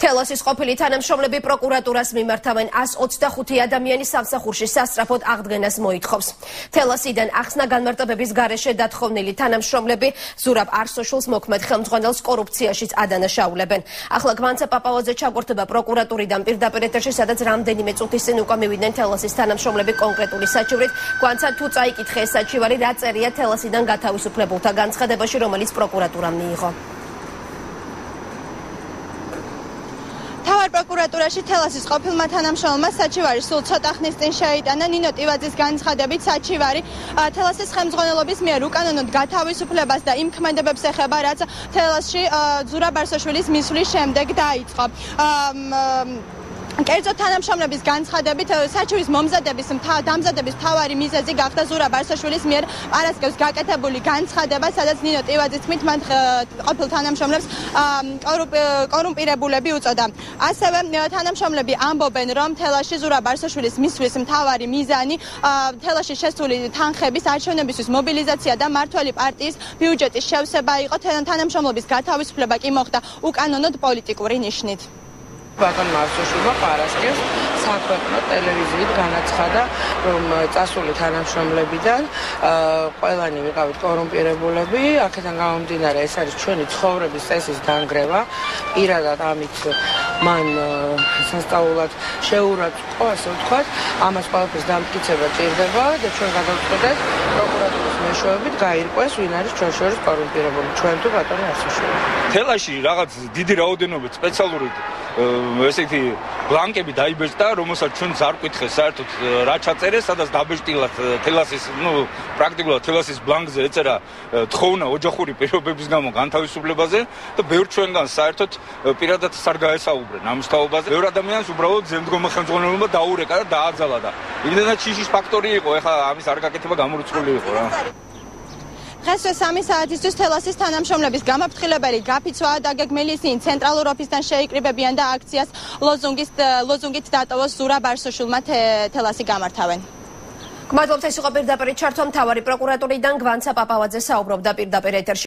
თელასის ყოფილი თანამშრომლები პროკურატურას მიმართავენ 125 ადამიანის სამსახურში სასწრაფოდ აღდგენას მოითხოვს. თელასიდან ახსნა განმარტებების გარეშე დათხოვნილი თანამშრომლები ზურაბ არსოშულს მოქმედ ხელმძღვანელს კორუფციაშიც ადანაშაულებენ. ახლა გვანცა პაპავაძე ჩაგვერთება პროკურატურიდან პირდაპირ ეთერში, სადაც რამდენიმე წუთის წინ უკვე მივიდნენ თელასის თანამშრომლები კონკრეტული საჩივრით. გვანცა თუ წაიკითხე ეს საჩივარი, რა წერია თელასიდან გათავისუფლებულთა განცხადებაში, რომელიც პროკურატურამ მიიღო. თავარ პროკურატურაში თელასის ყოფილმა თანამშრომელმა საჩივარი სულ ცოტა ხნის წინ შეიტანა. ნინო ტივაძის განცხადებით საჩივარი თელასის ხელმძღვანელობის მიერ უკანონოდ გათავისუფლებას და იმ ქმედებებს ეხება, რაც თელასში ზურაბ არსოშვილის მისვლის შემდეგ დაიწყო. კერძო თანამშრომლების განცხადებით საჩივის დამზადების მთავარი მიზეზი გახდა ზურაბ არსოშვილის მიერ პარასკევს გაკეთებული განცხადება, სადაც ნინო ტივაძის თქმით მან ყოფილ თანამშრომლებს კორუმპირებულები უწოდა. ასევე თანამშრომლები ამბობენ, რომ თელასში ზურაბ არსოშვილის მისვლის მთავარი მიზანი თელასში შესული თანხების არჩევნებისთვის მობილიზაცია და მმართველი პარტიის ბიუჯეტის შევსება იყო. თანამშრომლობის გათავისუფლება კი მოხდა უკანონოდ პოლიტიკური ნიშნით. ბატონმა არსოშვილმა პარასკევს საქვეყნო ტელევიზიით განაცხადა, რომ წასული თანამშრომლებიდან ყველანი ვიყავით კორუმპირებულები. აქედან გამომდინარე, ეს არის ჩვენი ცხოვრების წესის დანგრევა. პირადად ამით მან სასწაულად შეურაცხყო, ასე ვთქვათ, ამას ყველაფერს დამტკიცება ჭირდება და ჩვენ გადავწყვეტეთ პროკურატურის მეშვეობით გაირკვეს, ვინ არის ჩვენ შორის კორუმპირებული, ჩვენ თუ ბატონი არსოშვილი. თელასში რაღაც დიდი რაოდენობით სპეციალური ესეთი ბლანკები დაიბეჭდა, რომელსაც ჩვენ არ ვკითხეს საერთოდ რა ჩაწერეს, სადაც დაბეჭდილად თელასის, პრაქტიკულად თელასის ბლანკზე ეწერა თხოვნა ოჯახური პირობების გამო განთავისუფლებაზე და ბევრ ჩვენგან საერთოდ პირადად არ გაესაუბრენ ამ თაობაზე. ბევრ ადამიანს უბრალოდ ზემდგომ ხელმძღვანელობა დაურეკა და დააძალა და იმდენად შიშის ფაქტორი იყო, ეხლა ამის არ გაკეთება გამორიცხული იყო რა. დღესვე 3 საათისთვის თელასის თანამშრომლების გამაფრთხილებელი გაფიცვაა დაგეგმილი, ისინი ცენტრალურ ოფისთან შეიკრიბებიან და აქციას ლოზუნგით დატოვოს ზურაბ არსოშვილმა თელასი გამართავენ. გმადლობთ, ეს იყო პირდაპირ ჩართვა მთავარი პროკურატურიდან, გვანცა პაპავაძე საუბრობდა პირდაპირ ეთერში.